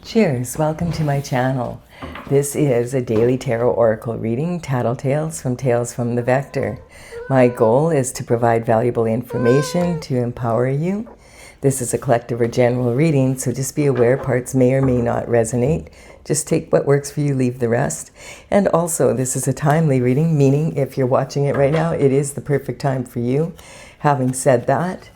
Cheers! Welcome to my channel. This is a daily tarot oracle reading, Tattle Tales from the Vector. My goal is to provide valuable information to empower you. This is a collective or general reading, so just be aware parts may or may not resonate. Just take what works for you, leave the rest. And also, this is a timely reading, meaning if you're watching it right now, it is the perfect time for you. Having said that,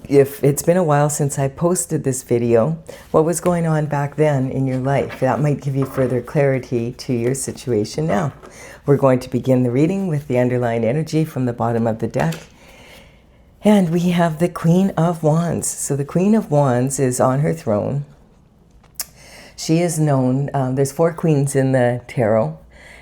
if it's been a while since I posted this video, what was going on back then in your life? That might give you further clarity to your situation now. We're going to begin the reading with the underlying energy from the bottom of the deck. And we have the Queen of Wands. So the Queen of Wands is on her throne. She is known, there's 4 queens in the tarot,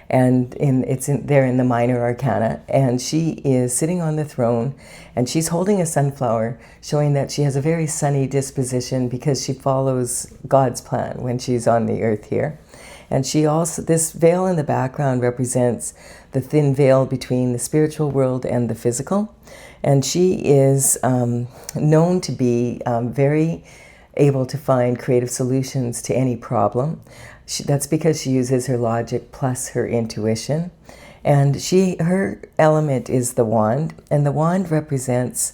and they're in the minor arcana, and she is sitting on the throne, and she's holding a sunflower, showing that she has a very sunny disposition because she follows God's plan when she's on the earth here. And she also, this veil in the background represents the thin veil between the spiritual world and the physical, and she is known to be very able to find creative solutions to any problem. That's because she uses her logic plus her intuition. And her element is the wand, and the wand represents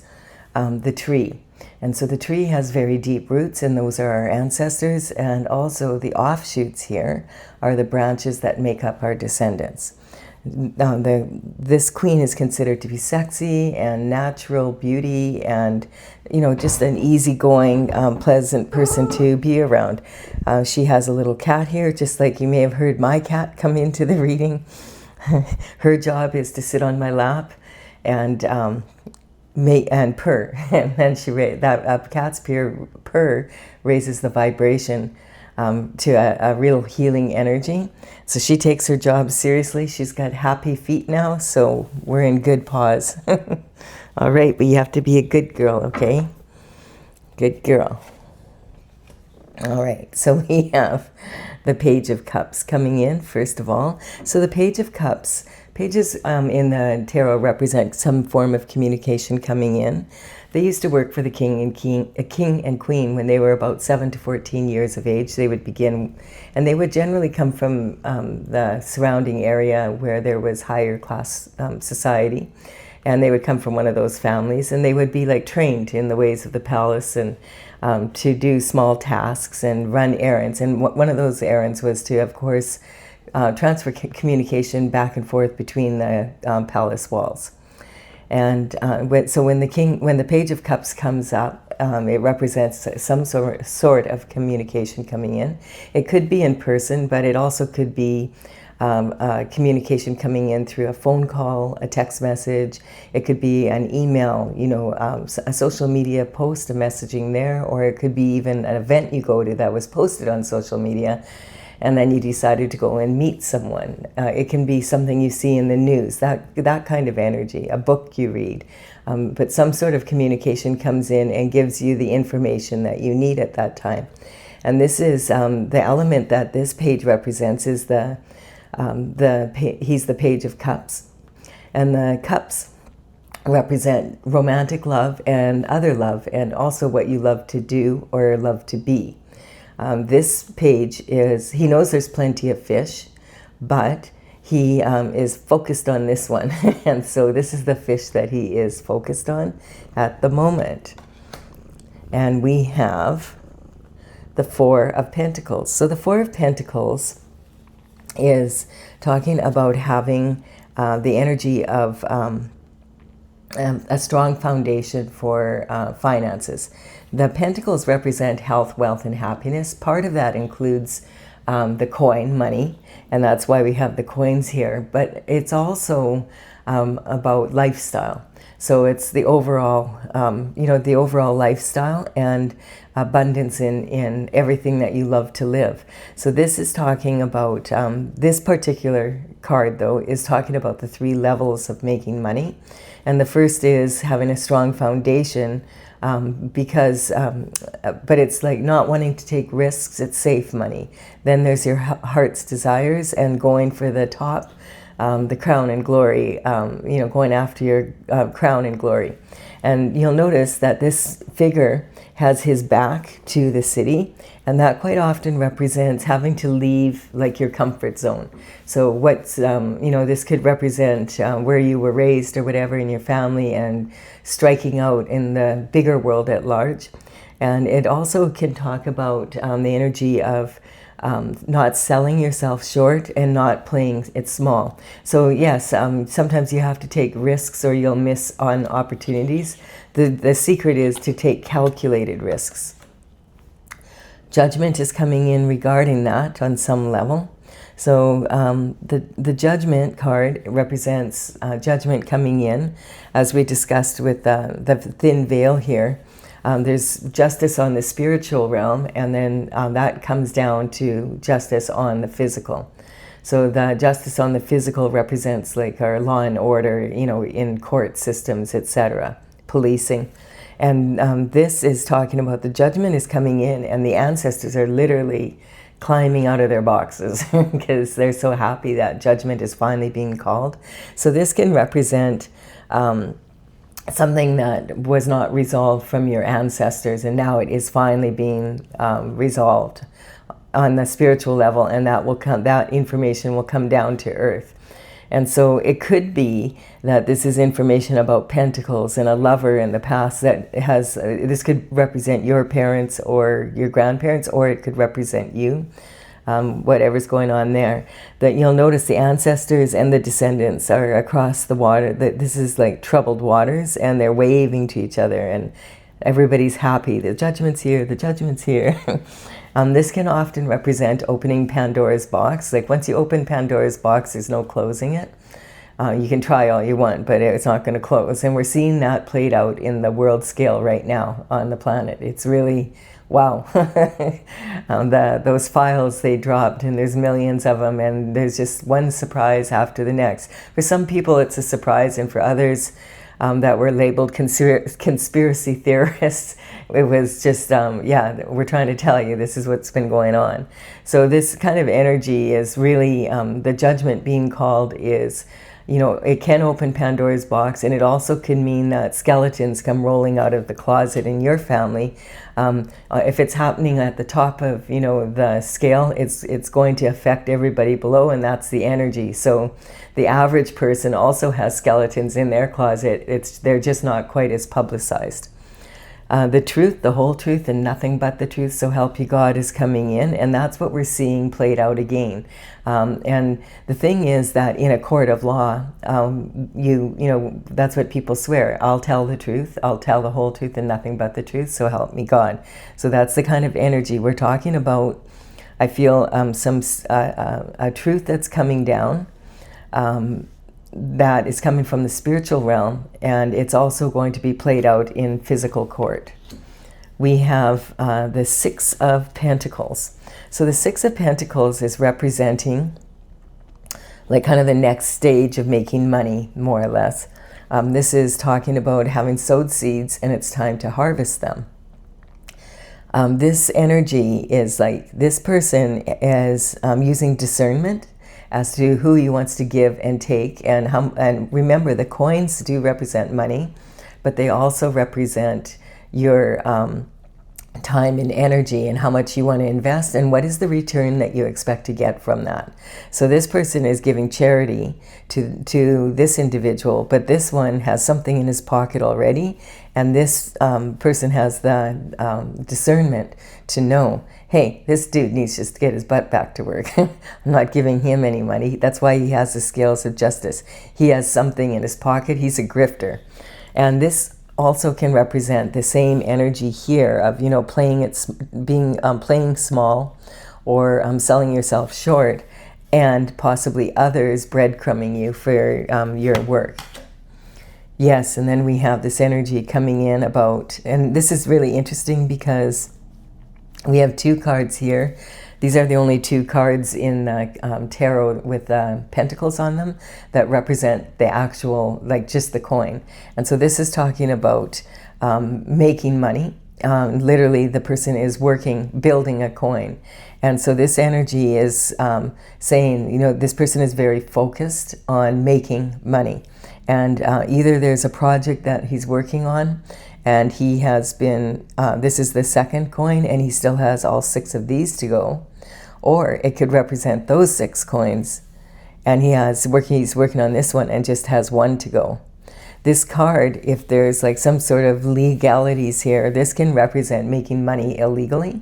the tree. And so the tree has very deep roots, and those are our ancestors, and also the offshoots here are the branches that make up our descendants. This queen is considered to be sexy and natural beauty and, just an easygoing, pleasant person to be around. She has a little cat here, just like you may have heard my cat come into the reading. Her job is to sit on my lap and purr. And then that cat's purr raises the vibration to a real healing energy. So she takes her job seriously. She's got happy feet now, so we're in good paws. All right, but you have to be a good girl, okay? Good girl. All right, so we have the Page of Cups coming in, first of all. So the Page of Cups, pages in the tarot represent some form of communication coming in. They used to work for the king and queen when they were about 7 to 14 years of age. They would begin, and they would generally come from the surrounding area where there was higher class society. And they would come from one of those families, and they would be like trained in the ways of the palace and to do small tasks and run errands. And one of those errands was to, of course, transfer communication back and forth between the palace walls. And so when the Page of Cups comes up, it represents some sort of communication coming in. It could be in person, but it also could be communication coming in through a phone call, a text message. It could be an email, a social media post, a messaging there, or it could be even an event you go to that was posted on social media, and then you decided to go and meet someone. It can be something you see in the news, that kind of energy, a book you read. But some sort of communication comes in and gives you the information that you need at that time. And this is the element that this page represents is he's the Page of Cups. And the cups represent romantic love and other love, and also what you love to do or love to be. This page he knows there's plenty of fish, but he is focused on this one. And so this is the fish that he is focused on at the moment. And we have the Four of Pentacles. So the Four of Pentacles is talking about having the energy of a strong foundation for finances. The pentacles represent health, wealth, and happiness. Part of that includes the coin, money, and that's why we have the coins here. But it's also about lifestyle. So it's the overall, the overall lifestyle and abundance in everything that you love to live. So this is talking about, this particular card though, is talking about the 3 levels of making money. And the first is having a strong foundation but it's like not wanting to take risks, it's safe money. Then there's your heart's desires and going for the top, the crown and glory, going after your crown and glory. And you'll notice that this figure has his back to the city, and that quite often represents having to leave like your comfort zone. So what's, this could represent where you were raised or whatever in your family, and striking out in the bigger world at large. And it also can talk about the energy of not selling yourself short and not playing it small. So yes, sometimes you have to take risks or you'll miss on opportunities. The secret is to take calculated risks. Judgment is coming in regarding that on some level. So the Judgment card represents judgment coming in, as we discussed with the thin veil here. There's justice on the spiritual realm, and then that comes down to justice on the physical. So the justice on the physical represents like our law and order, in court systems, etc., policing. And this is talking about the judgment is coming in, and the ancestors are literally climbing out of their boxes because they're so happy that judgment is finally being called. So this can represent something that was not resolved from your ancestors, and now it is finally being resolved on the spiritual level, and that information will come down to earth. And so it could be that this is information about pentacles and a lover in the past that has, this could represent your parents or your grandparents, or it could represent you. Whatever's going on there, that you'll notice the ancestors and the descendants are across the water, that this is like troubled waters, and they're waving to each other, and everybody's happy. The judgment's here, the judgment's here. This can often represent opening Pandora's box. Like once you open Pandora's box, there's no closing it. You can try all you want, but it's not going to close. And we're seeing that played out in the world scale right now on the planet. It's really, wow. Those files they dropped, and there's millions of them, and there's just one surprise after the next. For some people it's a surprise, and for others that were labeled conspiracy theorists, it was just, we're trying to tell you this is what's been going on. So this kind of energy is really, the judgment being called is, it can open Pandora's box, and it also can mean that skeletons come rolling out of the closet in your family. If it's happening at the top of, the scale, it's going to affect everybody below, and that's the energy. So the average person also has skeletons in their closet. They're just not quite as publicized. The truth, the whole truth, and nothing but the truth, so help you God, is coming in, and that's what we're seeing played out again. And the thing is that in a court of law, that's what people swear. I'll tell the truth, I'll tell the whole truth and nothing but the truth, so help me God. So that's the kind of energy we're talking about. I feel a truth that's coming down, that is coming from the spiritual realm, and it's also going to be played out in physical court. We have the Six of Pentacles. So the Six of Pentacles is representing like kind of the next stage of making money, more or less. This is talking about having sowed seeds and it's time to harvest them. This energy is like this person is using discernment as to who he wants to give and take, and remember, the coins do represent money, but they also represent your time and energy and how much you want to invest and what is the return that you expect to get from that. So this person is giving charity to this individual, but this one has something in his pocket already, and this person has the discernment to know, hey, this dude needs just to get his butt back to work. I'm not giving him any money. That's why he has the scales of justice. He has something in his pocket. He's a grifter. And this also can represent the same energy here of, playing small, or selling yourself short, and possibly others breadcrumbing you for your work. Yes, and then we have this energy coming in about, and this is really interesting because we have two cards here. These are the only two cards in the tarot with pentacles on them that represent the actual, like just the coin. And so this is talking about making money. Literally, the person is working, building a coin. And so this energy is saying, this person is very focused on making money. And either there's a project that he's working on, And he has been, this is the second coin, and he still has all 6 of these to go. Or it could represent those 6 coins, and he's working on this one and just has 1 to go. This card, if there's like some sort of legalities here, this can represent making money illegally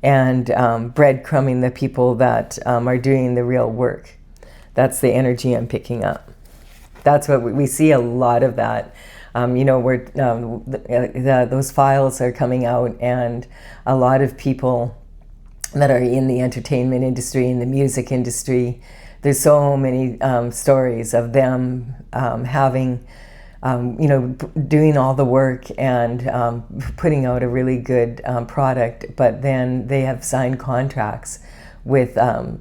and breadcrumbing the people that are doing the real work. That's the energy I'm picking up. That's what we see, a lot of that. You know, where those files are coming out, and a lot of people that are in the entertainment industry, in the music industry, there's so many stories of them having, you know, doing all the work and putting out a really good product, but then they have signed contracts with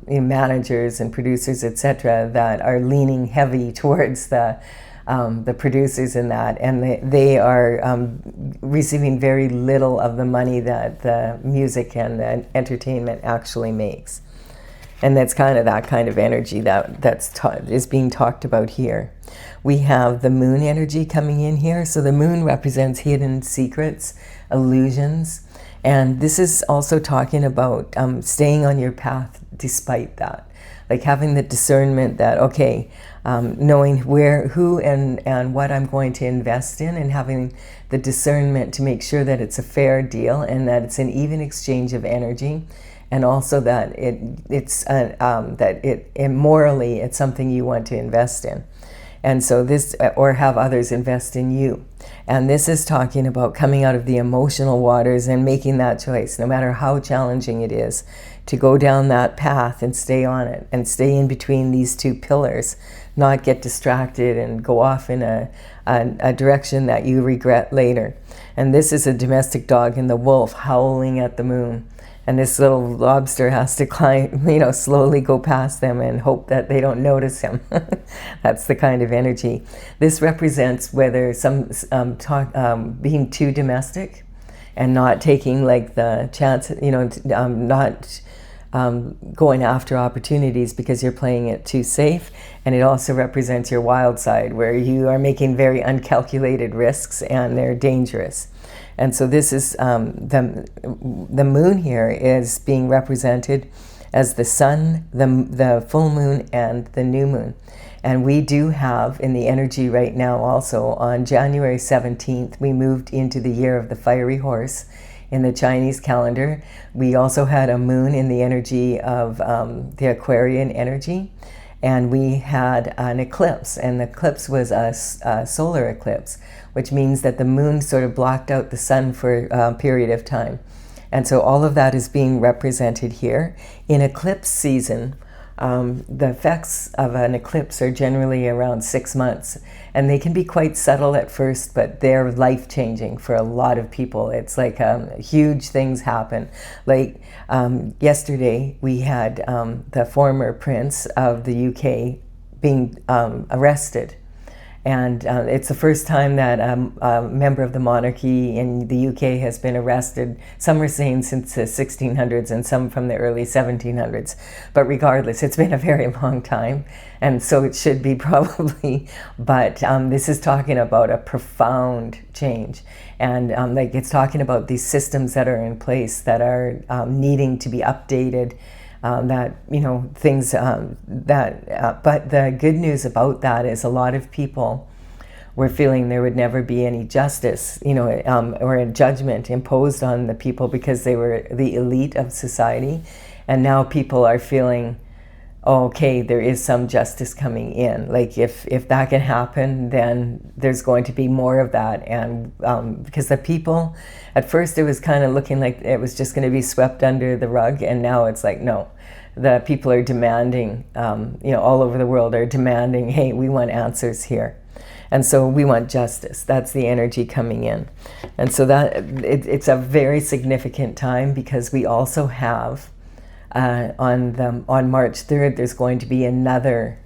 managers and producers, etc., that are leaning heavy towards the producers in that, and they are receiving very little of the money that the music and the entertainment actually makes. And that's kind of that kind of energy is being talked about here. We have the moon energy coming in here. So the moon represents hidden secrets, illusions. And this is also talking about staying on your path despite that. Like having the discernment that, okay, knowing who and what I'm going to invest in, and having the discernment to make sure that it's a fair deal and that it's an even exchange of energy. And also that morally it's something you want to invest in. And so this, or have others invest in you. And this is talking about coming out of the emotional waters and making that choice, no matter how challenging it is, to go down that path and stay on it and stay in between these 2 pillars, not get distracted and go off in a direction that you regret later. And this is a domestic dog and the wolf howling at the moon. And this little lobster has to climb, you know, slowly go past them and hope that they don't notice him. That's the kind of energy. This represents whether some being too domestic and not taking like the chance, you know, not going after opportunities because you're playing it too safe. And it also represents your wild side, where you are making very uncalculated risks and they're dangerous. And so this is, the moon here is being represented as the sun, the full moon, and the new moon. And we do have in the energy right now also, on January 17th, we moved into the year of the fiery horse in the Chinese calendar. We also had a moon in the energy of the Aquarian energy. And we had an eclipse, and the eclipse was a solar eclipse, which means that the moon sort of blocked out the sun for a period of time. And so all of that is being represented here. In eclipse season, the effects of an eclipse are generally around 6 months, and they can be quite subtle at first, but they're life-changing for a lot of people. It's like huge things happen. Like yesterday, we had the former prince of the UK being arrested. And it's the first time that a member of the monarchy in the UK has been arrested. Some are saying since the 1600s and some from the early 1700s. But regardless, it's been a very long time. And so it should be probably. But this is talking about a profound change. And like it's talking about these systems that are in place that are needing to be updated. That, you know, things but the good news about that is a lot of people were feeling there would never be any justice, you know, or a judgment imposed on the people because they were the elite of society. And now people are feeling, oh, okay, there is some justice coming in. Like if that can happen, then there's going to be more of that. And because the people, at first it was kind of looking like it was just going to be swept under the rug, and now it's like, no, the people are demanding, you know, all over the world are demanding, hey, we want answers here. And so we want justice. That's the energy coming in. And so that it's a very significant time, because we also have on March 3rd, there's going to be another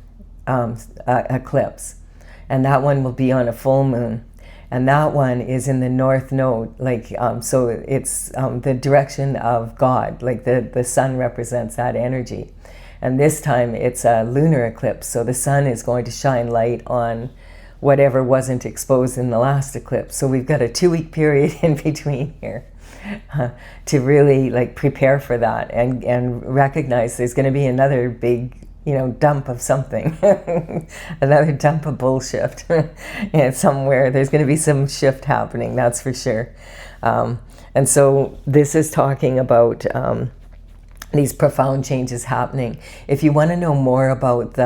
eclipse, and that one will be on a full moon, and that one is in the north node, like so it's the direction of God, like the sun represents that energy. And this time it's a lunar eclipse, so the sun is going to shine light on whatever wasn't exposed in the last eclipse. So we've got a 2-week period in between here to really like prepare for that and recognize there's going to be another big, you know, dump of something, another dump of bullshit. And somewhere there's going to be some shift happening, that's for sure. And so this is talking about these profound changes happening. If you want to know more about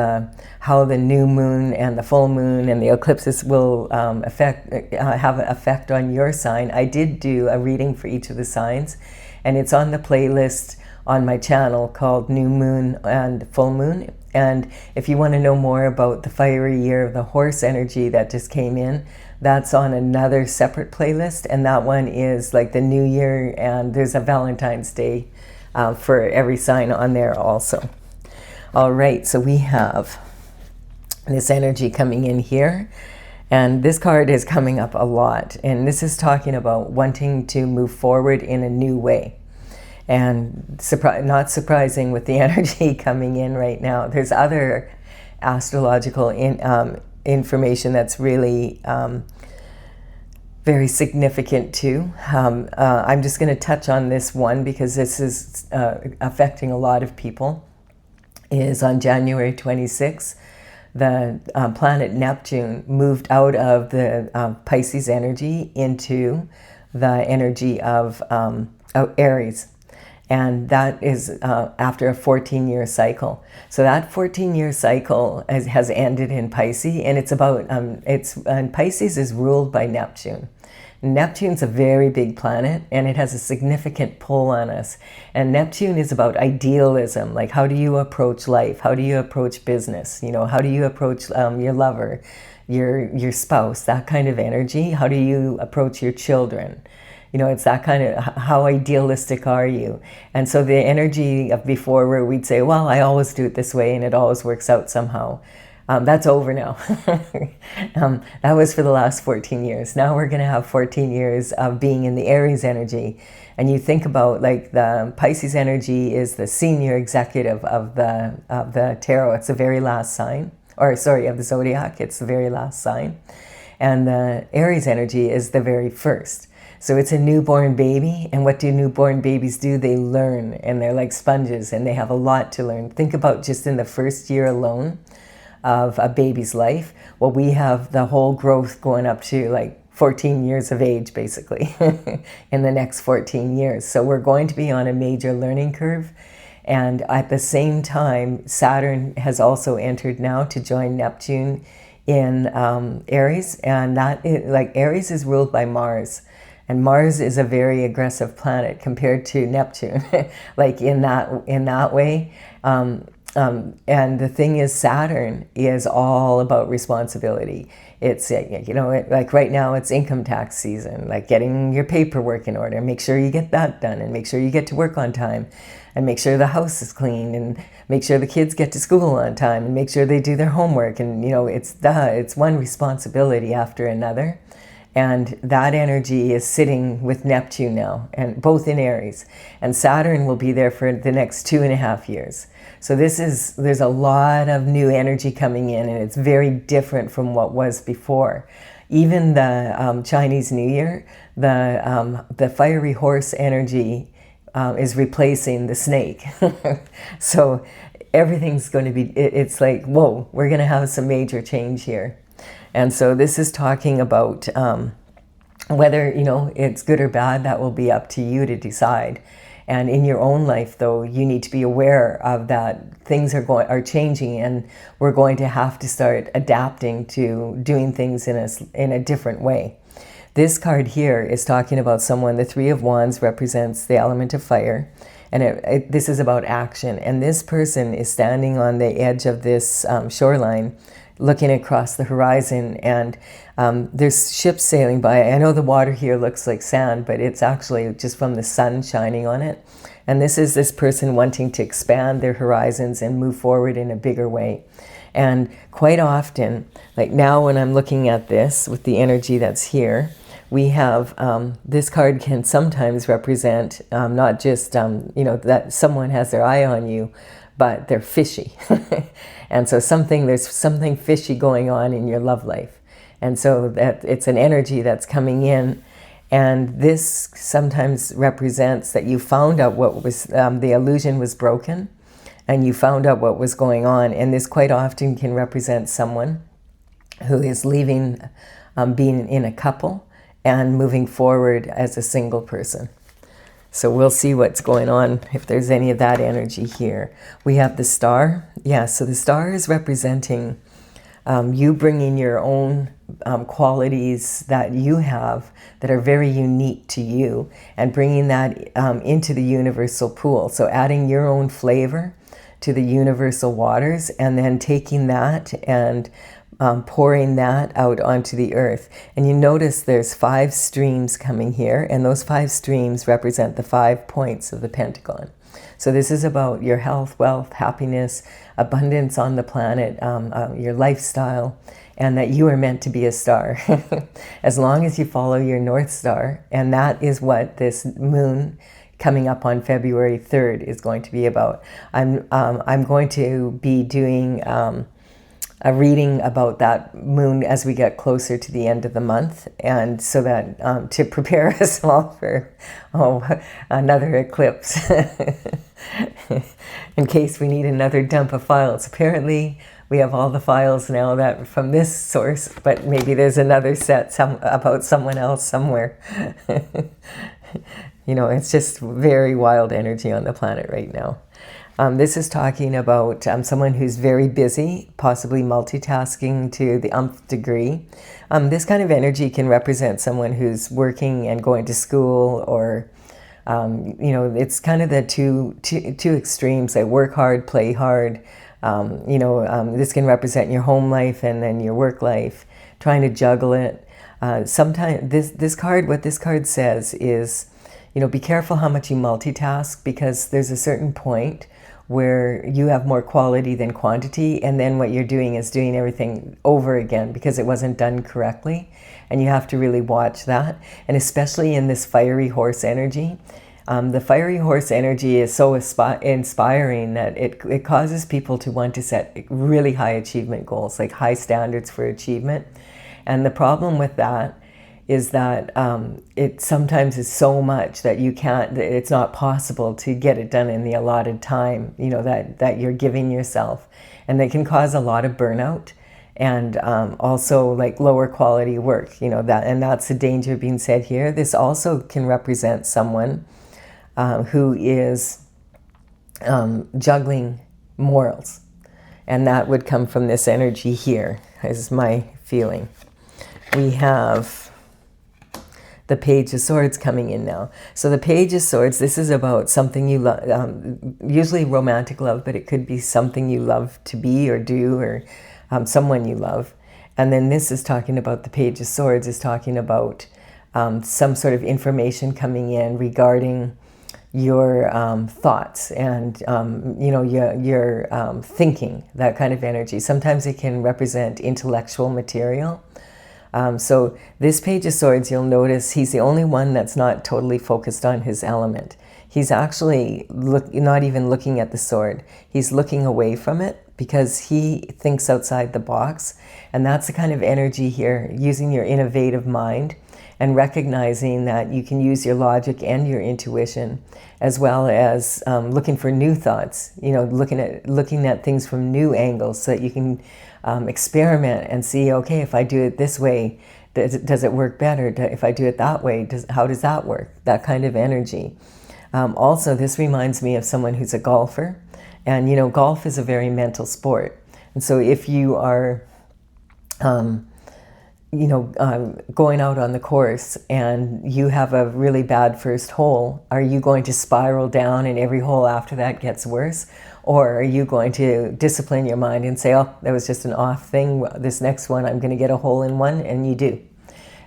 how the new moon and the full moon and the eclipses will have an effect on your sign, I did do a reading for each of the signs, and it's on the playlist on my channel called New Moon and Full Moon. And if you want to know more about the fiery year of the horse energy that just came in, that's on another separate playlist, and that one is like the new year, and there's a Valentine's Day for every sign on there also. All right, so we have this energy coming in here, and this card is coming up a lot, and this is talking about wanting to move forward in a new way. And not surprising with the energy coming in right now. There's other astrological information that's really very significant too. I'm just going to touch on this one because this is affecting a lot of people. Is on January 26th, the planet Neptune moved out of the Pisces energy into the energy of Aries. And that is after a 14-year cycle. So that 14-year cycle has ended in Pisces, and it's about, and Pisces is ruled by Neptune. Neptune's a very big planet, and it has a significant pull on us. And Neptune is about idealism, like how do you approach life? How do you approach business? You know, how do you approach your lover, your spouse, that kind of energy? How do you approach your children? You know, it's that kind of, how idealistic are you? And so the energy of before where we'd say, well, I always do it this way and it always works out somehow. That's over now. That was for the last 14 years. Now we're going to have 14 years of being in the Aries energy. And you think about like the Pisces energy is the senior executive of the tarot. It's the very last sign, or sorry, of the zodiac. It's the very last sign. And the Aries energy is the very first. So it's a newborn baby, and what do newborn babies do? They learn, and they're like sponges, and they have a lot to learn. Think about just in the first year alone of a baby's life. Well, we have the whole growth going up to like 14 years of age, basically, in the next 14 years. So we're going to be on a major learning curve. And at the same time, Saturn has also entered now to join Neptune in Aries, and that like Aries is ruled by Mars. And Mars is a very aggressive planet compared to Neptune, like in that way. And the thing is, Saturn is all about responsibility. It's, you know, like right now it's income tax season, like getting your paperwork in order. Make sure you get that done, and make sure you get to work on time, and make sure the house is clean, and make sure the kids get to school on time, and make sure they do their homework. And, you know, it's one responsibility after another. And that energy is sitting with Neptune now, and both in Aries. And Saturn will be there for the next 2.5 years. So there's a lot of new energy coming in, and it's very different from what was before. Even the Chinese New Year, the fiery horse energy is replacing the snake. So everything's going to be, it's like, whoa, we're going to have some major change here. And so this is talking about whether, you know, it's good or bad. That will be up to you to decide. And in your own life, though, you need to be aware of that things are changing, and we're going to have to start adapting to doing things in a different way. This card here is talking about someone. The Three of Wands represents the element of fire, and this is about action. And this person is standing on the edge of this shoreline, looking across the horizon, and there's ships sailing by. I know the water here looks like sand, but it's actually just from the sun shining on it. And this is this person wanting to expand their horizons and move forward in a bigger way. And quite often, like now when I'm looking at this with the energy that's here, we have, this card can sometimes represent not just, you know, that someone has their eye on you, but they're fishy. And so there's something fishy going on in your love life. And so that it's an energy that's coming in. And this sometimes represents that you found out what was, the illusion was broken, and you found out what was going on. And this quite often can represent someone who is leaving, being in a couple and moving forward as a single person. So we'll see what's going on, if there's any of that energy here. We have the star. Yeah, so the star is representing you bringing your own qualities that you have that are very unique to you, and bringing that into the universal pool. So adding your own flavor to the universal waters, and then taking that and pouring that out onto the earth. And you notice there's 5 streams coming here, and those 5 streams represent the 5 points of the pentagon. So this is about your health, wealth, happiness, abundance on the planet, your lifestyle, and that you are meant to be a star. As long as you follow your North Star, and that is what this moon coming up on February 3rd is going to be about. I'm going to be doing a reading about that moon as we get closer to the end of the month, and so that to prepare us all for another eclipse in case we need another dump of files. Apparently we have all the files now that from this source, but maybe there's another set about someone else somewhere. You know, it's just very wild energy on the planet right now. This is talking about someone who's very busy, possibly multitasking to the nth degree. This kind of energy can represent someone who's working and going to school, or, you know, it's kind of the two extremes. They work hard, play hard. You know, this can represent your home life and then your work life, trying to juggle it. Sometimes this card, what this card says is, you know, be careful how much you multitask, because there's a certain point where you have more quality than quantity, and then what you're doing is doing everything over again because it wasn't done correctly, and you have to really watch that. And especially in this fiery horse energy, the fiery horse energy is so inspiring that it causes people to want to set really high achievement goals, like high standards for achievement. And the problem with that is that it sometimes is so much that you can't, it's not possible to get it done in the allotted time, you know, that you're giving yourself. And they can cause a lot of burnout, and also like lower quality work, you know, and that's the danger being said here. This also can represent someone who is juggling morals. And that would come from this energy here, is my feeling. We have the Page of Swords coming in now. So the Page of Swords, this is about something you love, usually romantic love, but it could be something you love to be or do, or someone you love. And then this is talking about, the Page of Swords is talking about some sort of information coming in regarding your thoughts and you know, your thinking, that kind of energy. Sometimes it can represent intellectual material. So this Page of Swords, you'll notice he's the only one that's not totally focused on his element. He's actually not even looking at the sword. He's looking away from it because he thinks outside the box. And that's the kind of energy here, using your innovative mind and recognizing that you can use your logic and your intuition, as well as looking for new thoughts, you know, looking at things from new angles, so that you can experiment and see, okay, if I do it this way, does it work better? If I do it that way, how does that work? That kind of energy. Also, this reminds me of someone who's a golfer. And, you know, golf is a very mental sport. And so if you are, you know, going out on the course and you have a really bad first hole, are you going to spiral down and every hole after that gets worse? Or are you going to discipline your mind and say, oh, that was just an off thing, this next one I'm going to get a hole in one, and you do.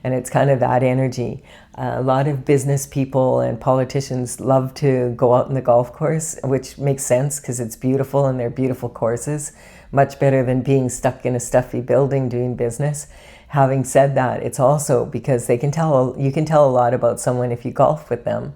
And it's kind of that energy. A lot of business people and politicians love to go out in the golf course, which makes sense because it's beautiful and they're beautiful courses, much better than being stuck in a stuffy building doing business. Having said that, it's also because you can tell a lot about someone if you golf with them.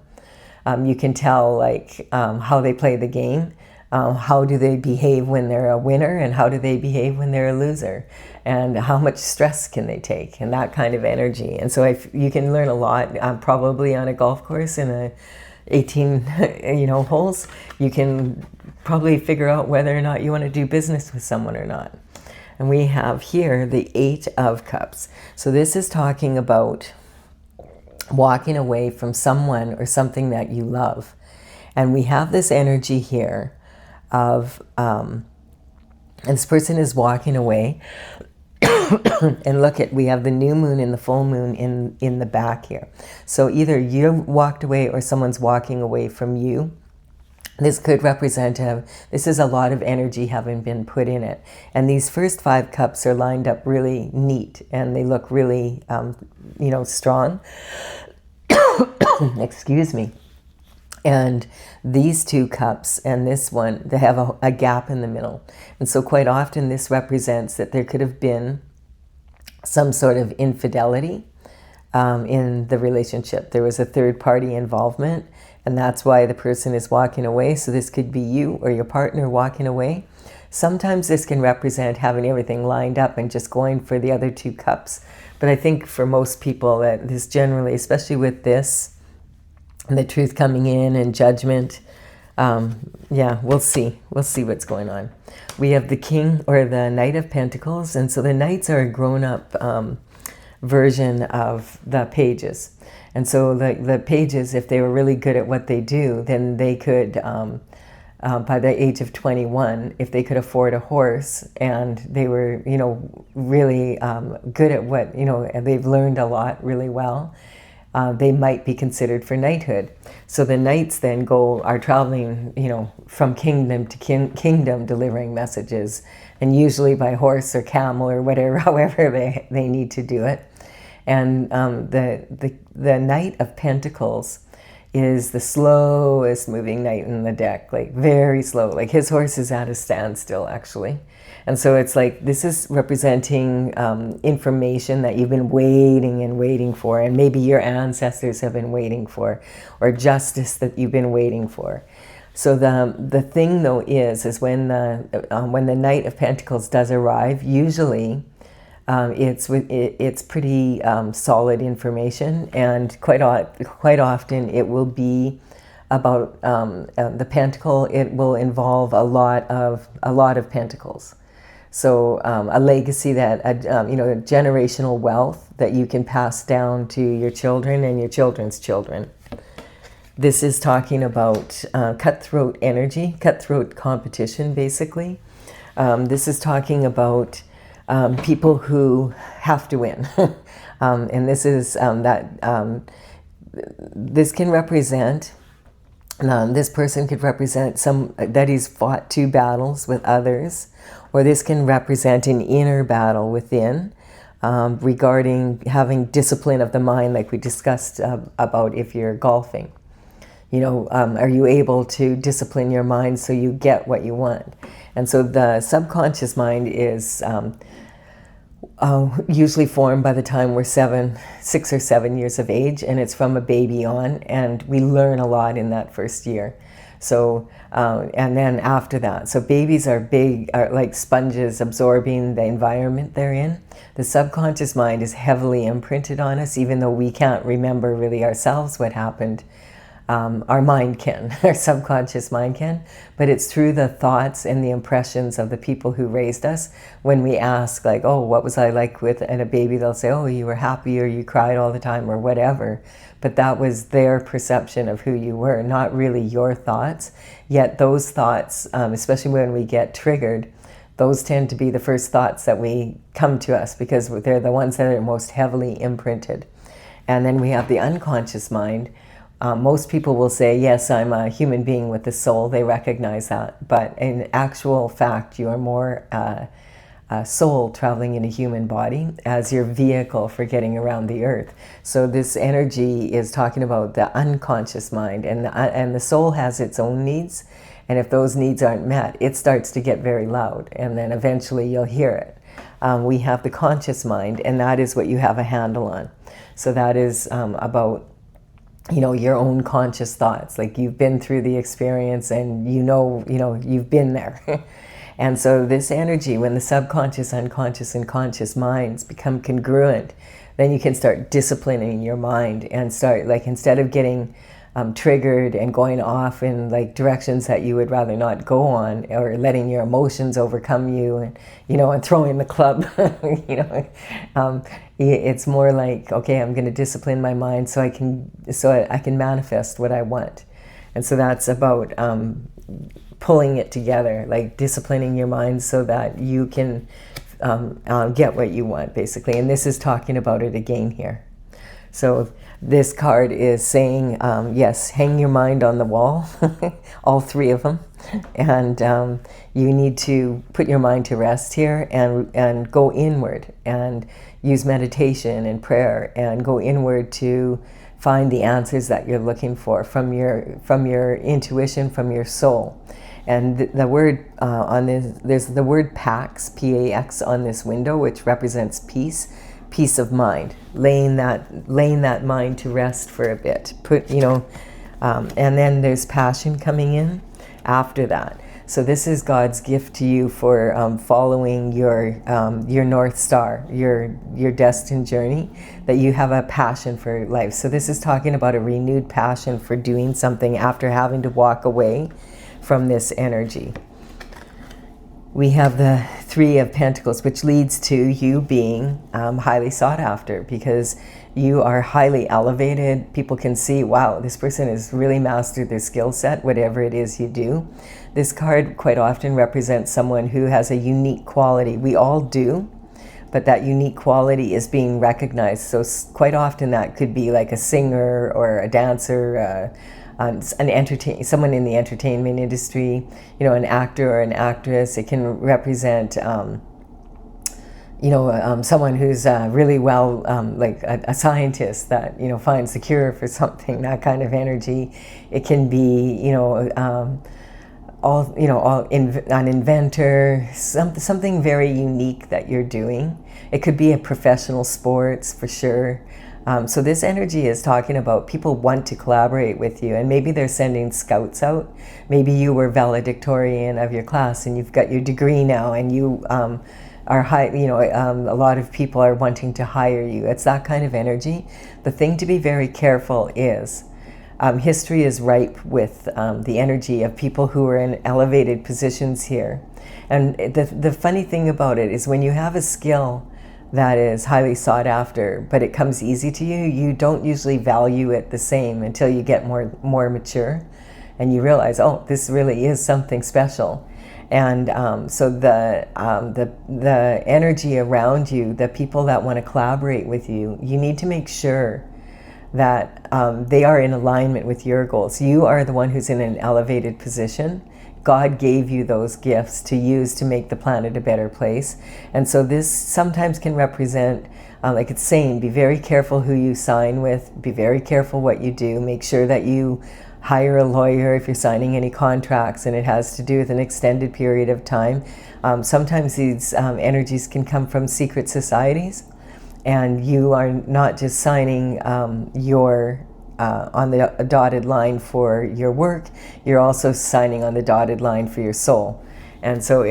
You can tell like how they play the game. How do they behave when they're a winner, and how do they behave when they're a loser? And how much stress can they take, and that kind of energy. And so you can learn a lot, probably on a golf course in a 18 holes. You can probably figure out whether or not you want to do business with someone or not. And we have here the 8 of Cups. So this is talking about walking away from someone or something that you love. And we have this energy here of, and this person is walking away. And look at, we have the new moon and the full moon in the back here. So either you walked away or someone's walking away from you. This could represent, this is a lot of energy having been put in it. And these first 5 cups are lined up really neat, and they look really, strong. Excuse me. And these 2 cups and this one, they have a gap in the middle. And so quite often this represents that there could have been some sort of infidelity in the relationship. There was a third party involvement, and that's why the person is walking away. So this could be you or your partner walking away. Sometimes this can represent having everything lined up and just going for the other 2 cups. But I think for most people that this generally, especially with this, the truth coming in and judgment, we'll see. We'll see what's going on. We have the King or the Knight of Pentacles. And so the Knights are a grown-up version of the Pages. And so the Pages, if they were really good at what they do, then they could, by the age of 21, if they could afford a horse and they were, really good at what, and they've learned a lot really well, they might be considered for knighthood. So the knights then are traveling, from kingdom to kingdom, delivering messages, and usually by horse or camel or whatever, however they need to do it. And the Knight of Pentacles is the slowest moving knight in the deck, like very slow. Like his horse is at a standstill, actually. And so it's like, this is representing information that you've been waiting and waiting for, and maybe your ancestors have been waiting for, or justice that you've been waiting for. So the thing though is when the Knight of Pentacles does arrive, usually it's pretty solid information, and quite often it will be about the pentacle. It will involve a lot of pentacles. So a legacy that generational wealth that you can pass down to your children and your children's children. This is talking about cutthroat energy, cutthroat competition, basically. This is talking about people who have to win. And this is this can represent, this person could represent that he's fought 2 battles with others, or this can represent an inner battle within, regarding having discipline of the mind, like we discussed about if you're golfing. Are you able to discipline your mind so you get what you want? And so the subconscious mind is usually formed by the time we're 6 or 7 years of age, and it's from a baby on, and we learn a lot in that first year. So, and then after that, so babies are like sponges, absorbing the environment they're in. The subconscious mind is heavily imprinted on us, even though we can't remember really ourselves what happened. Our mind can, our subconscious mind can, but it's through the thoughts and the impressions of the people who raised us. When we ask, like, oh, what was I like with and a baby, they'll say, oh, you were happy, or you cried all the time, or whatever. But that was their perception of who you were, not really your thoughts. Yet those thoughts, especially when we get triggered, those tend to be the first thoughts that we come to us, because they're the ones that are most heavily imprinted. And then we have the unconscious mind. Most people will say, yes, I'm a human being with a soul. They recognize that. But in actual fact, you are more a soul traveling in a human body as your vehicle for getting around the earth. So this energy is talking about the unconscious mind, and the soul has its own needs. And if those needs aren't met, it starts to get very loud, and then eventually you'll hear it. We have the conscious mind, and that is what you have a handle on. So that is about your own conscious thoughts. Like you've been through the experience and you've been there. And so this energy, when the subconscious, unconscious, and conscious minds become congruent, then you can start disciplining your mind and start, like, instead of getting triggered and going off in like directions that you would rather not go on, or letting your emotions overcome you, and throwing the club. It's more like, okay, I'm going to discipline my mind so I can manifest what I want. And so that's about pulling it together, like disciplining your mind so that you can get what you want, basically. And this is talking about it again here. So this card is saying, yes, hang your mind on the wall, all three of them. And you need to put your mind to rest here and go inward and use meditation and prayer and go inward to find the answers that you're looking for from your intuition, from your soul. And the word on this, there's the word Pax, P-A-X, on this window, which represents peace of mind, laying that mind to rest for a bit. And then there's passion coming in after that. So this is God's gift to you for following your North Star, your destined journey, that you have a passion for life. So this is talking about a renewed passion for doing something after having to walk away from this energy. We have the Three of Pentacles, which leads to you being highly sought after, because you are highly elevated. People can see, wow, this person has really mastered their skill set, whatever it is you do. This card quite often represents someone who has a unique quality. We all do, but that unique quality is being recognized. So quite often that could be like a singer or a dancer, someone in the entertainment industry, an actor or an actress. It can represent, someone who's really well, like a scientist that, finds the cure for something, that kind of energy. It can be, an inventor, something very unique that you're doing. It could be a professional sports, for sure. So this energy is talking about people want to collaborate with you, and maybe they're sending scouts out. Maybe you were valedictorian of your class and you've got your degree now, and you are high, a lot of people are wanting to hire you. It's that kind of energy. The thing to be very careful is history is ripe with the energy of people who are in elevated positions here. And the funny thing about it is, when you have a skill that is highly sought after, but it comes easy to you, you don't usually value it the same until you get more mature and you realize, oh, this really is something special. And so the energy around you, the people that want to collaborate with you, you need to make sure that they are in alignment with your goals. You are the one who's in an elevated position. God gave you those gifts to use to make the planet a better place. And so this sometimes can represent, like it's saying, be very careful who you sign with, be very careful what you do, make sure that you hire a lawyer if you're signing any contracts and it has to do with an extended period of time. Sometimes these energies can come from secret societies, and you are not just signing on the dotted line for your work, you're also signing on the dotted line for your soul. And so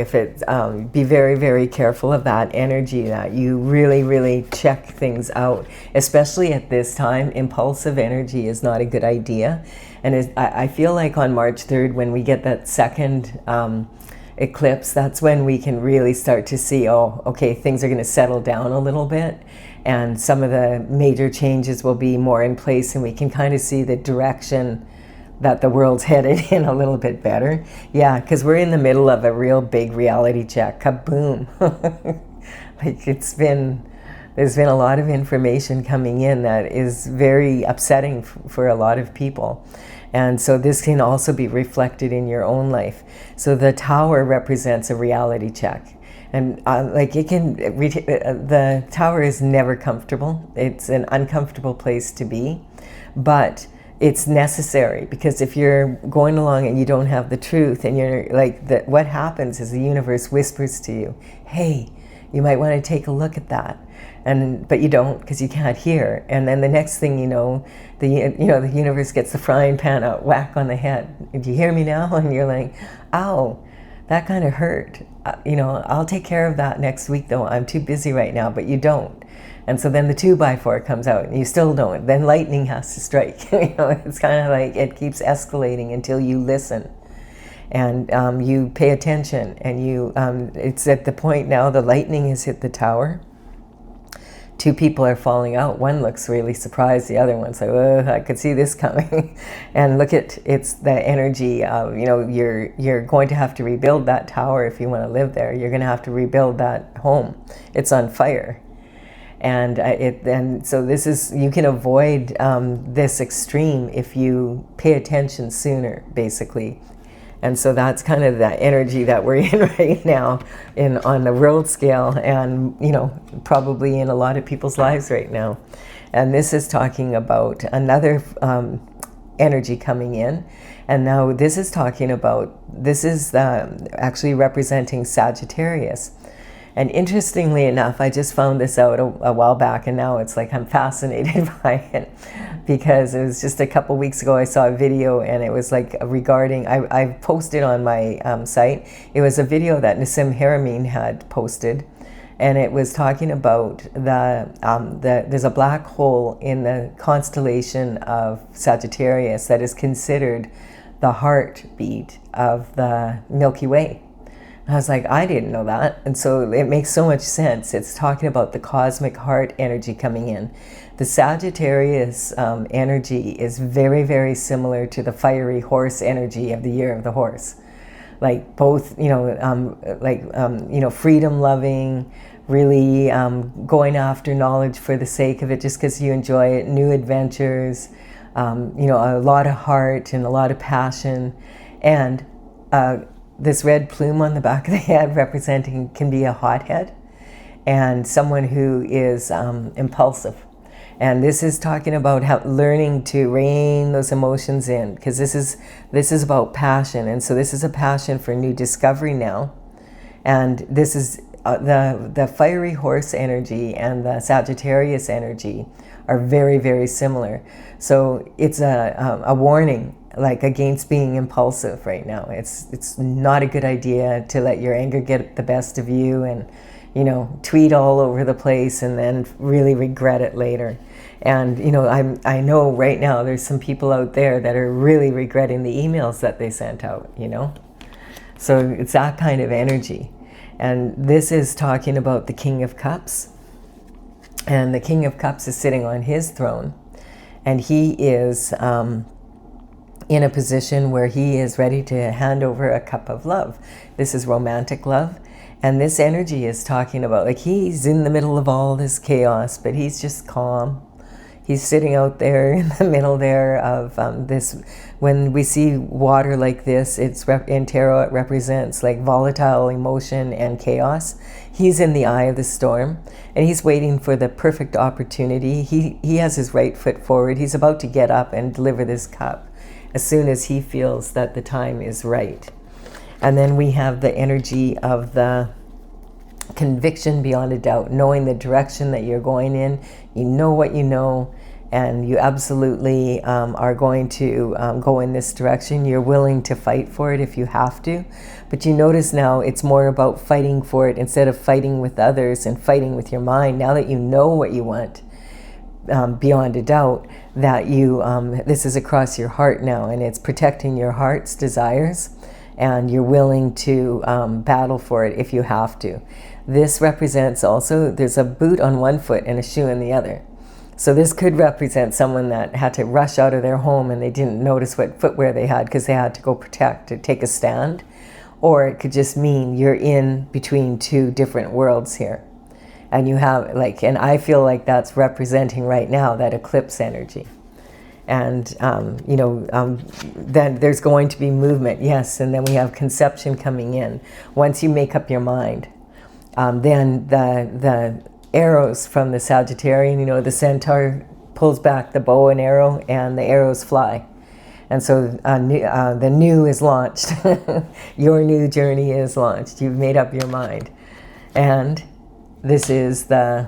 be very, very careful of that energy, that you really, really check things out. Especially at this time, impulsive energy is not a good idea. And I feel like on March 3rd, when we get that second eclipse, that's when we can really start to see, oh, okay, things are going to settle down a little bit. And some of the major changes will be more in place, and we can kind of see the direction that the world's headed in a little bit better. Yeah, because we're in the middle of a real big reality check. Kaboom. Like there's been a lot of information coming in that is very upsetting for a lot of people. And so this can also be reflected in your own life. So the tower represents a reality check. And the tower is never comfortable. It's an uncomfortable place to be, but it's necessary, because if you're going along and you don't have the truth, and you're like, what happens is the universe whispers to you, hey, you might want to take a look at that. but you don't, because you can't hear. And then the next thing you know, the universe gets the frying pan out, whack on the head. Do you hear me now? And you're like, ow, that kind of hurt. I'll take care of that next week though. I'm too busy right now. But you don't. And so then the 2x4 comes out and you still don't. Then lightning has to strike. It's kind of like it keeps escalating until you listen. And you pay attention, and it's at the point now the lightning has hit the tower. 2 people are falling out. One looks really surprised. The other one's like, oh, I could see this coming. And look it's the energy of, you're going to have to rebuild that tower if you want to live there. You're going to have to rebuild that home. It's on fire. And so this is, you can avoid this extreme if you pay attention sooner, basically. And so that's kind of that energy that we're in right now on the world scale, and probably in a lot of people's lives right now. And this is talking about another energy coming in. And now this is actually representing Sagittarius. And interestingly enough, I just found this out a while back, and now it's like I'm fascinated by it, because it was just a couple weeks ago I saw a video, and it was like regarding, I posted on my site, it was a video that Nassim Haramein had posted, and it was talking about there's a black hole in the constellation of Sagittarius that is considered the heartbeat of the Milky Way. I was like, I didn't know that. And so it makes so much sense. It's talking about the cosmic heart energy coming in. The Sagittarius energy is very, very similar to the fiery horse energy of the year of the horse. Like both, freedom loving, really going after knowledge for the sake of it, just because you enjoy it, new adventures, a lot of heart and a lot of passion. And this red plume on the back of the head representing can be a hothead and someone who is impulsive. And this is talking about learning to rein those emotions in, because this is about passion. And so this is a passion for new discovery now. And this is the fiery horse energy and the Sagittarius energy are very, very similar. So it's a warning, like, against being impulsive right now. It's not a good idea to let your anger get the best of you and tweet all over the place and then really regret it later. And I know right now there's some people out there that are really regretting the emails that they sent out. So it's that kind of energy. And this is talking about the King of Cups, and the King of Cups is sitting on his throne, and he is in a position where he is ready to hand over a cup of love. This is romantic love. And this energy is talking about, like, he's in the middle of all this chaos, but he's just calm. He's sitting out there in the middle there of this. When we see water like this, in tarot, it represents like volatile emotion and chaos. He's in the eye of the storm, and he's waiting for the perfect opportunity. He has his right foot forward. He's about to get up and deliver this cup as soon as he feels that the time is right. And then we have the energy of the conviction beyond a doubt, knowing the direction that you're going in. You know what you know, and you absolutely are going to go in this direction. You're willing to fight for it if you have to. But you notice now it's more about fighting for it instead of fighting with others and fighting with your mind. Now that you know what you want, beyond a doubt, that this is across your heart now, and it's protecting your heart's desires, and you're willing to battle for it if you have to. This represents also, there's a boot on one foot and a shoe in the other. So this could represent someone that had to rush out of their home and they didn't notice what footwear they had because they had to go protect or take a stand. Or it could just mean you're in between two different worlds here. And you have, and I feel like that's representing right now that eclipse energy. And, then there's going to be movement, yes, and then we have conception coming in. Once you make up your mind, then the arrows from the Sagittarian, the centaur pulls back the bow and arrow, and the arrows fly. And so the new is launched. Your new journey is launched. You've made up your mind. And this is the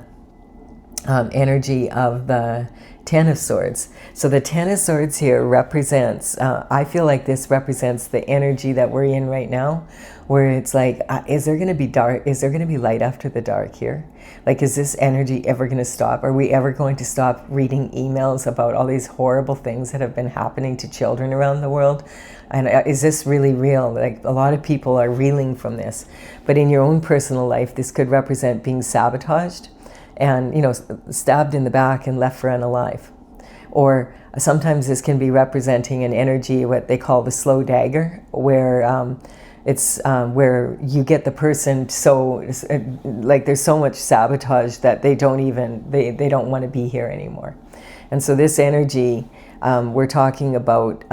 energy of the Ten of Swords. So the Ten of Swords here represents, I feel like this represents the energy that we're in right now, where it's like, is there going to be dark? Is there going to be light after the dark here? Like, is this energy ever going to stop? Are we ever going to stop reading emails about all these horrible things that have been happening to children around the world? And is this really real? Like, a lot of people are reeling from this. But in your own personal life, this could represent being sabotaged and, you know, stabbed in the back and left for unalive. Or sometimes this can be representing an energy, what they call the slow dagger, where it's where you get the person so, like, there's so much sabotage that they don't even, they don't want to be here anymore. And so this energy, we're talking about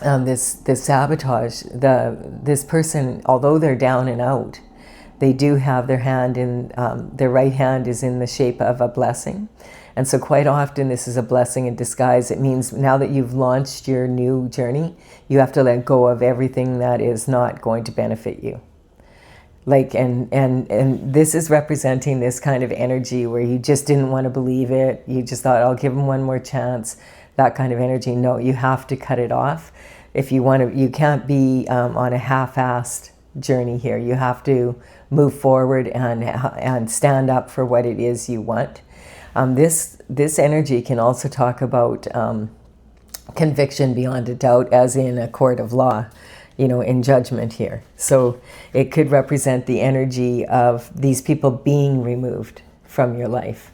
this sabotage, this person, although they're down and out, they do have their hand in, their right hand is in the shape of a blessing. And so quite often this is a blessing in disguise. It means now that you've launched your new journey, you have to let go of everything that is not going to benefit you. Like, and this is representing this kind of energy where you just didn't want to believe it. You just thought, I'll give them one more chance. That kind of energy. No, you have to cut it off. If you want to, you can't be on a half-assed journey here. You have to move forward and stand up for what it is you want. This energy can also talk about conviction beyond a doubt, as in a court of law, you know, in judgment here. So it could represent the energy of these people being removed from your life.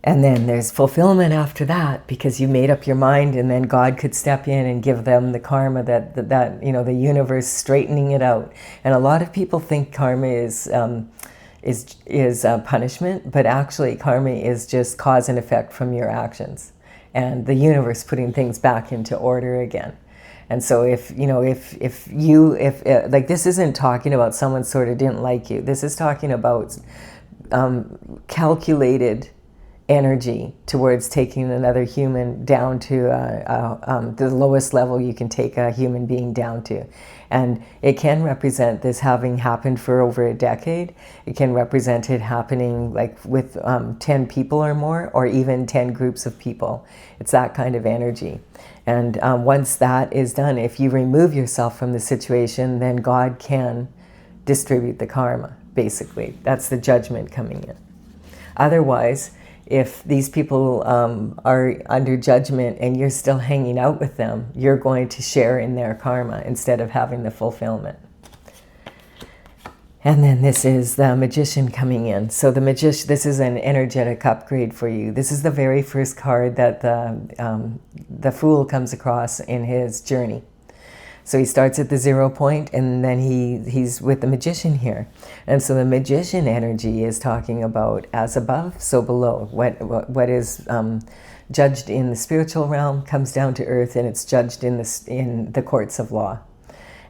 And then there's fulfillment after that, because you made up your mind, and then God could step in and give them the karma that you know, the universe straightening it out. And a lot of people think karma is punishment, but actually karma is just cause and effect from your actions, and the universe putting things back into order again. And so if you know, if like, this isn't talking about someone sort of didn't like you. This is talking about calculated energy towards taking another human down to the lowest level you can take a human being down to. And it can represent this having happened for over a decade. It can represent it happening like with 10 people or more, or even 10 groups of people. It's that kind of energy. And once that is done, if you remove yourself from the situation, then God can distribute the karma, basically. That's the judgment coming in. Otherwise, if these people are under judgment and you're still hanging out with them, you're going to share in their karma instead of having the fulfillment. And then this is the Magician coming in. So the Magician, this is an energetic upgrade for you. This is the very first card that the Fool comes across in his journey. So he starts at the 0 point, and then he's with the Magician here. And so the Magician energy is talking about as above, so below. What is judged in the spiritual realm comes down to earth, and it's judged in the courts of law.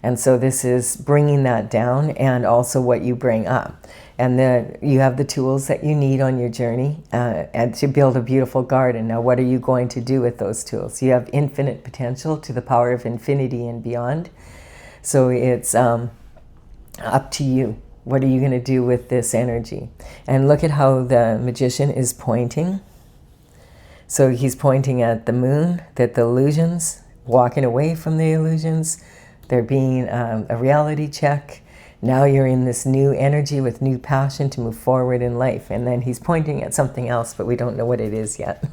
And so this is bringing that down, and also what you bring up. And then you have the tools that you need on your journey and to build a beautiful garden. Now, what are you going to do with those tools? You have infinite potential to the power of infinity and beyond. So it's up to you. What are you going to do with this energy? And look at how the Magician is pointing. So he's pointing at the moon, that the illusions, walking away from the illusions, there being a reality check. Now you're in this new energy with new passion to move forward in life. And then he's pointing at something else, but we don't know what it is yet.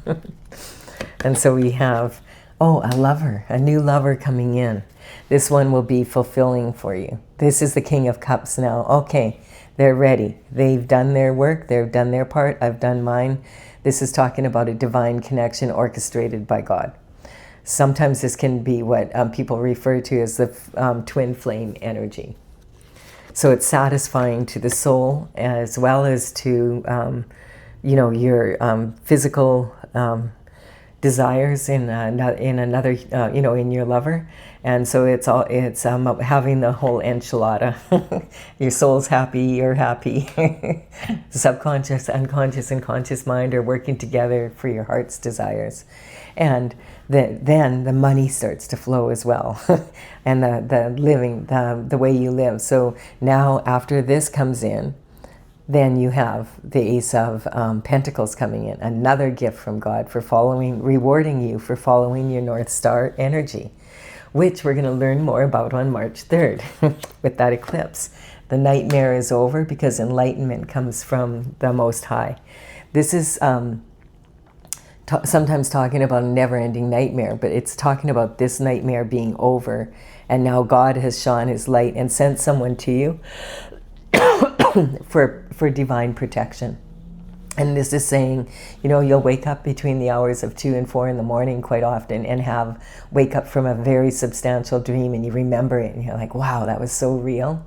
And so we have, oh, a lover, a new lover coming in. This one will be fulfilling for you. This is the King of Cups now. Okay, they're ready. They've done their work. They've done their part. I've done mine. This is talking about a divine connection orchestrated by God. Sometimes this can be what people refer to as the twin flame energy. So it's satisfying to the soul as well as to, you know, your physical desires in another, you know, in your lover. And so it's having the whole enchilada. Your soul's happy, you're happy. Subconscious, unconscious, and conscious mind are working together for your heart's desires. And then the money starts to flow as well. And the living, the way you live. So now after this comes in, Then you have the Ace of Pentacles coming in, another gift from God for rewarding you for following your North Star energy, which we're going to learn more about on March 3rd with that eclipse. The nightmare is over because enlightenment comes from the Most High. This is sometimes talking about a never-ending nightmare, but it's talking about this nightmare being over, and now God has shone his light and sent someone to you for divine protection. And this is saying, you know, you'll wake up between the hours of 2 and 4 in the morning quite often and wake up from a very substantial dream, and you remember it and you're like, wow, that was so real.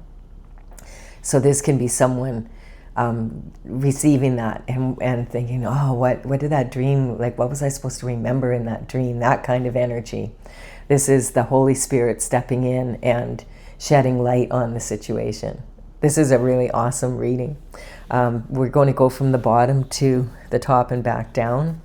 So this can be someone receiving that and thinking, oh, what did that dream, like what was I supposed to remember in that dream, that kind of energy. This is the Holy Spirit stepping in and shedding light on the situation. This is a really awesome reading. We're going to go from the bottom to the top and back down.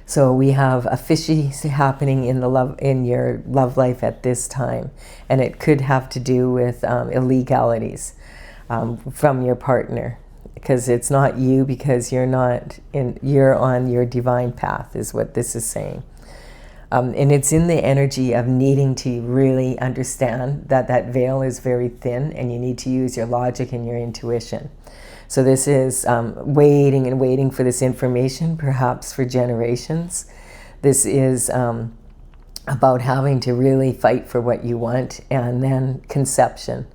So we have a fishy happening in your love life at this time, and it could have to do with illegalities from your partner, because it's not you, because you're on your divine path, is what this is saying. And it's in the energy of needing to really understand that veil is very thin, and you need to use your logic and your intuition. So this is waiting and waiting for this information, perhaps for generations. This is about having to really fight for what you want, and then conception.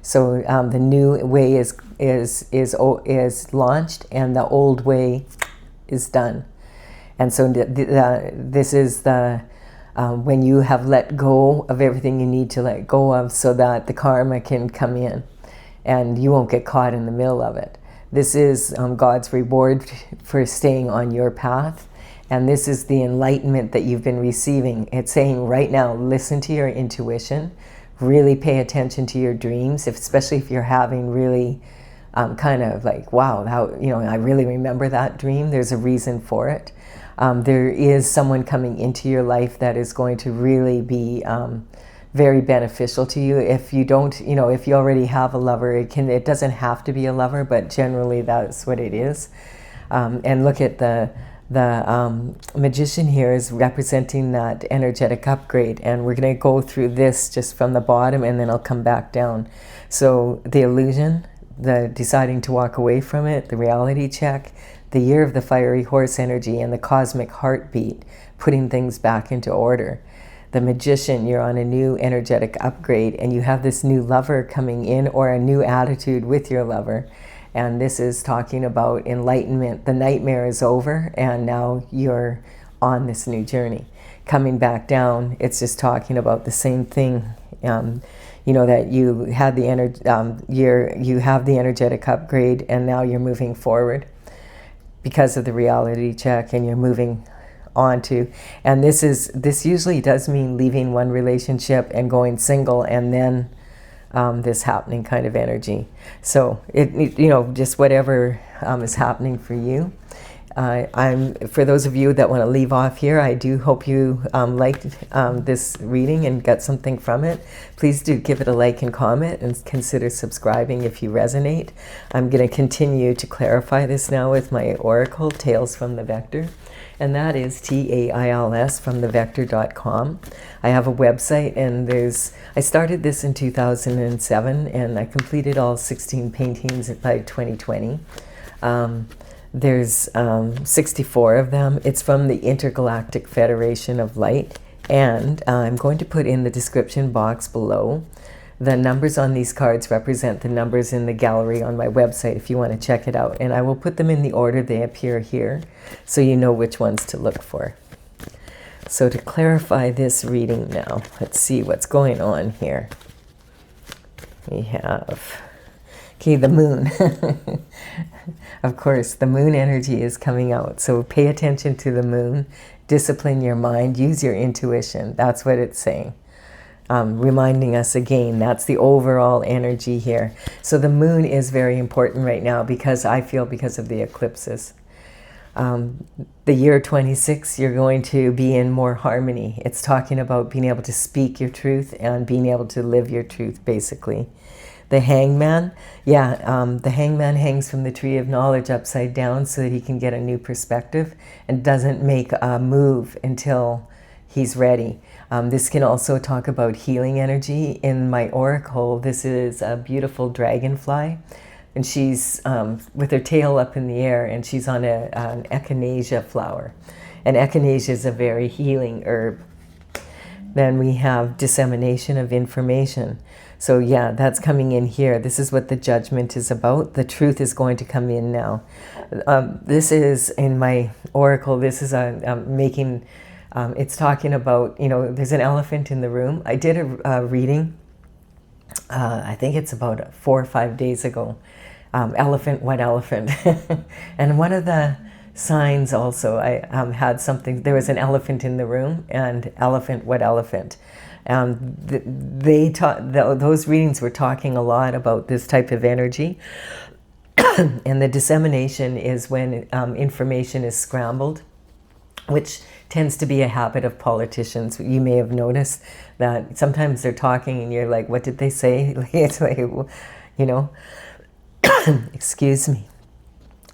So the new way is launched, and the old way is done. And so this is when you have let go of everything you need to let go of, so that the karma can come in and you won't get caught in the middle of it. This is God's reward for staying on your path. And this is the enlightenment that you've been receiving. It's saying right now, listen to your intuition, really pay attention to your dreams, especially if you're having really kind of like, wow, I really remember that dream. There's a reason for it. There is someone coming into your life that is going to really be very beneficial to you. If you don't, if you already have a lover, it doesn't have to be a lover, but generally that's what it is. And look at the magician here is representing that energetic upgrade, and we're going to go through this just from the bottom, and then I'll come back down. So the illusion, the deciding to walk away from it, the reality check, the year of the fiery horse energy, and the cosmic heartbeat, putting things back into order. The magician, you're on a new energetic upgrade, and you have this new lover coming in, or a new attitude with your lover. And this is talking about enlightenment. The nightmare is over, and now you're on this new journey. Coming back down, it's just talking about the same thing. That you had you have the energetic upgrade, and now you're moving forward because of the reality check, and you're moving on to, and this usually does mean leaving one relationship and going single, and then this happening kind of energy. So just whatever is happening for you. For those of you that want to leave off here, I do hope you liked this reading and got something from it. Please do give it a like and comment, and consider subscribing if you resonate. I'm going to continue to clarify this now with my oracle, Tales from the Vector. And that is TAILS from thevector.com. I have a website, and I started this in 2007, and I completed all 16 paintings by 2020. There's 64 of them. It's from the Intergalactic Federation of Light, and I'm going to put in the description box below. The numbers on these cards represent the numbers in the gallery on my website if you want to check it out. And I will put them in the order they appear here, so you know which ones to look for. So to clarify this reading now, let's see what's going on here. We have, the moon. Of course, the moon energy is coming out. So pay attention to the moon, discipline your mind, use your intuition. That's what it's saying. Reminding us again, that's the overall energy here. So the moon is very important right now, because of the eclipses. The year 26, you're going to be in more harmony. It's talking about being able to speak your truth and being able to live your truth, basically. The hangman, yeah, the hangman hangs from the tree of knowledge upside down so that he can get a new perspective and doesn't make a move until he's ready. This can also talk about healing energy. In my oracle, this is a beautiful dragonfly, and she's with her tail up in the air, and she's on an echinacea flower. And echinacea is a very healing herb. Then we have dissemination of information. So yeah, that's coming in here. This is what the judgment is about. The truth is going to come in now. This is in my oracle. This is making, it's talking about, you know, there's an elephant in the room. I did a reading, I think it's about 4 or 5 days ago. Elephant, what elephant? And one of the signs also, I had something, there was an elephant in the room, and elephant, what elephant? Those readings were talking a lot about this type of energy. And the dissemination is when information is scrambled, which tends to be a habit of politicians. You may have noticed that sometimes they're talking and you're like, what did they say? It's like, you know, excuse me.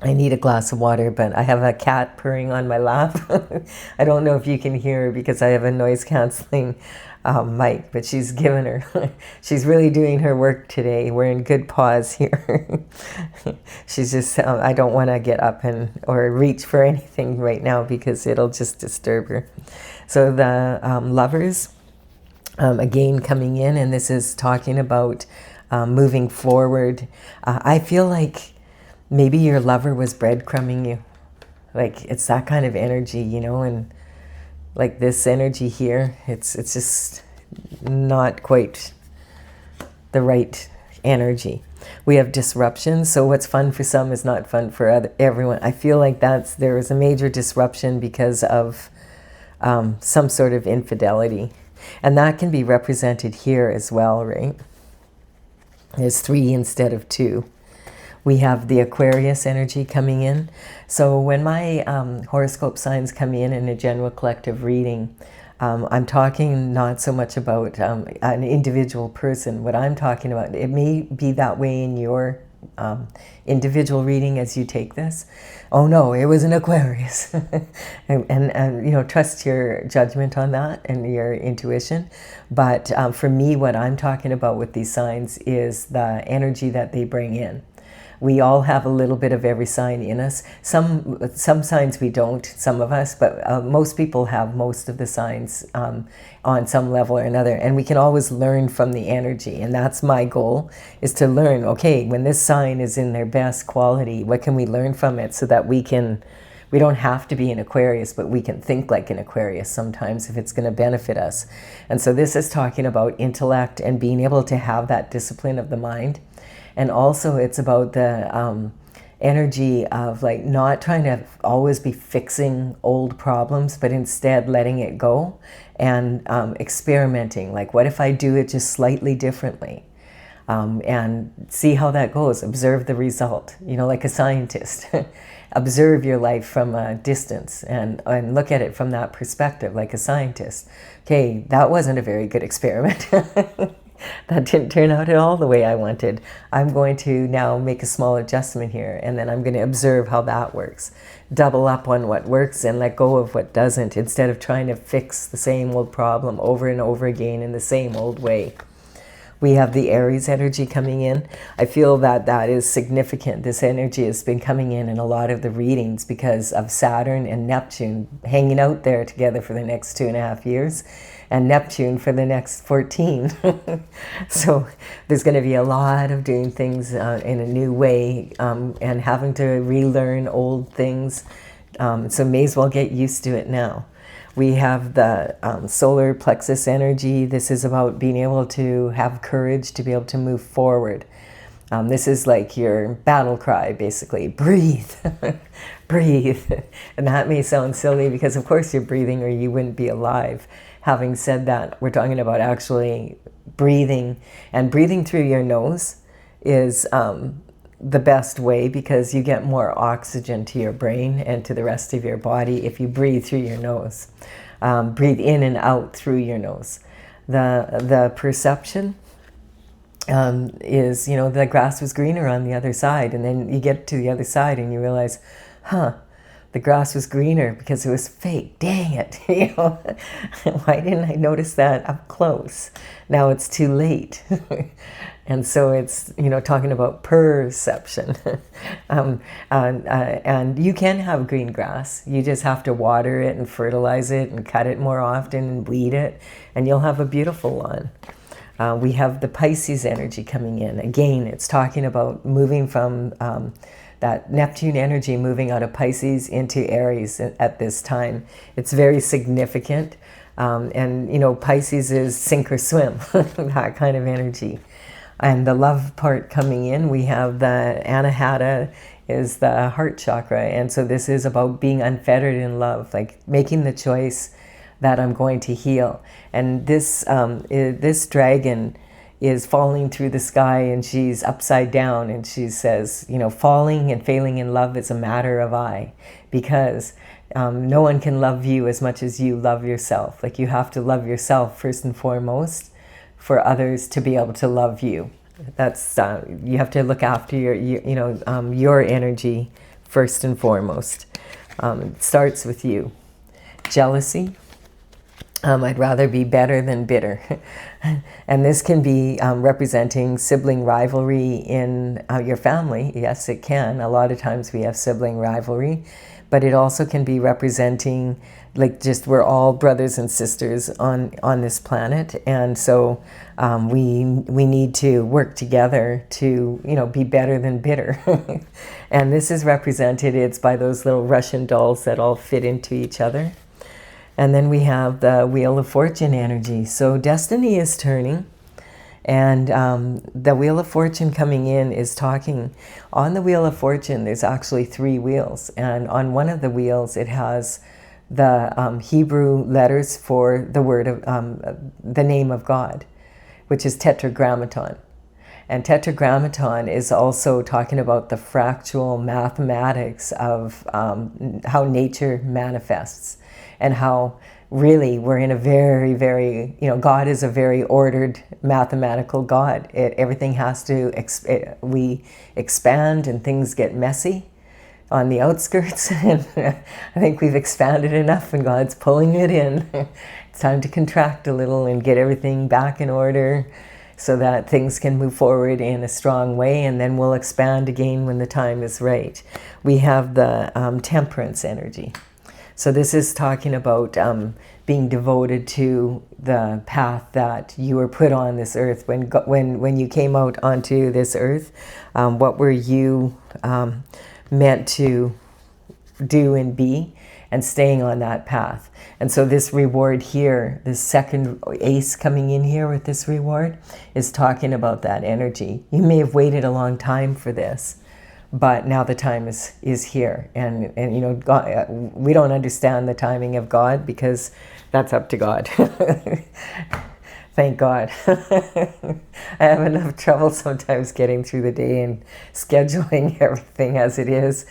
I need a glass of water, but I have a cat purring on my lap. I don't know if you can hear her because I have a noise canceling mic, but she's given her, she's really doing her work today. We're in good pause here. She's just, I don't want to get up or reach for anything right now because it'll just disturb her. So the lovers, again coming in, and this is talking about moving forward. I feel like maybe your lover was breadcrumbing you. Like, it's that kind of energy, you know, and like this energy here, it's just not quite the right energy. We have disruption. So what's fun for some is not fun for everyone. I feel like there was a major disruption because of some sort of infidelity. And that can be represented here as well, right? There's 3 instead of 2. We have the Aquarius energy coming in. So when my horoscope signs come in a general collective reading, I'm talking not so much about an individual person. What I'm talking about, it may be that way in your individual reading as you take this. Oh no, it was an Aquarius. and you know, trust your judgment on that and your intuition. But for me, what I'm talking about with these signs is the energy that they bring in. We all have a little bit of every sign in us. Some signs we don't, some of us, but most people have most of the signs on some level or another. And we can always learn from the energy. And that's my goal, is to learn, okay, when this sign is in their best quality, what can we learn from it so that we don't have to be an Aquarius, but we can think like an Aquarius sometimes if it's going to benefit us. And so this is talking about intellect and being able to have that discipline of the mind. And also it's about the energy of like not trying to always be fixing old problems, but instead letting it go and experimenting. Like, what if I do it just slightly differently? And see how that goes. Observe the result, you know, like a scientist. Observe your life from a distance and look at it from that perspective, like a scientist. Okay, that wasn't a very good experiment. That didn't turn out at all the way I wanted. I'm going to now make a small adjustment here, and then I'm going to observe how that works. Double up on what works and let go of what doesn't, instead of trying to fix the same old problem over and over again in the same old way. We have the Aries energy coming in. I feel that that is significant. This energy has been coming in a lot of the readings because of Saturn and Neptune hanging out there together for the next 2.5 years, and Neptune for the next 14. So there's going to be a lot of doing things in a new way and having to relearn old things. So may as well get used to it now. We have the solar plexus energy. This is about being able to have courage to be able to move forward. This is like your battle cry, basically. Breathe, breathe. And that may sound silly because of course you're breathing or you wouldn't be alive. Having said that, we're talking about actually breathing, and breathing through your nose is the best way because you get more oxygen to your brain and to the rest of your body if you breathe through your nose. Breathe in and out through your nose. The perception, is, the grass was greener on the other side. And then you get to the other side and you realize, the grass was greener because it was fake. Dang it. Why didn't I notice that up close? Now it's too late. And so it's, talking about perception. And you can have green grass. You just have to water it and fertilize it and cut it more often and weed it, and you'll have a beautiful lawn. We have the Pisces energy coming in. Again, it's talking about moving from that Neptune energy, moving out of Pisces into Aries at this time. It's very significant. And, Pisces is sink or swim, that kind of energy. And the love part coming in, we have the Anahata is the heart chakra. And so this is about being unfettered in love, like making the choice that I'm going to heal. And this dragon is falling through the sky, and she's upside down, and she says, falling and failing in love is a matter of I, because no one can love you as much as you love yourself. Like, you have to love yourself first and foremost for others to be able to love you. That's you have to look after your energy first and foremost. It starts with you. Jealousy. I'd rather be better than bitter. And this can be representing sibling rivalry in your family. Yes, it can. A lot of times we have sibling rivalry, but it also can be representing, like, just we're all brothers and sisters on this planet, and so we need to work together to be better than bitter. And this is represented, it's by those little Russian dolls that all fit into each other. And then we have the Wheel of Fortune energy. So destiny is turning, and the Wheel of Fortune coming in is talking. On the Wheel of Fortune, there's actually 3 wheels. And on one of the wheels, it has the Hebrew letters for the word of the name of God, which is Tetragrammaton. And Tetragrammaton is also talking about the fractal mathematics of how nature manifests, and how really we're in a very, very, God is a very ordered mathematical God. Everything has to, we expand and things get messy on the outskirts. And I think we've expanded enough and God's pulling it in. It's time to contract a little and get everything back in order so that things can move forward in a strong way, and then we'll expand again when the time is right. We have the temperance energy. So this is talking about being devoted to the path that you were put on this earth. When you came out onto this earth, what were you meant to do and be, and staying on that path. And so this reward here, this second ace coming in here with this reward, is talking about that energy. You may have waited a long time for this, but now the time is here. And God, we don't understand the timing of God, because that's up to God. Thank God. I have enough trouble sometimes getting through the day and scheduling everything as it is.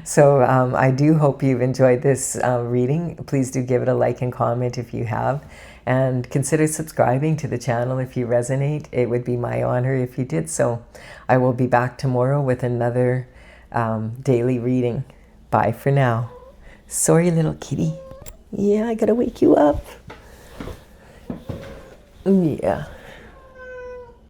So I do hope you've enjoyed this reading. Please do give it a like and comment if you have. And consider subscribing to the channel if you resonate. It would be my honor if you did so. I will be back tomorrow with another daily reading. Bye for now. Sorry, little kitty. Yeah, I gotta wake you up. Yeah.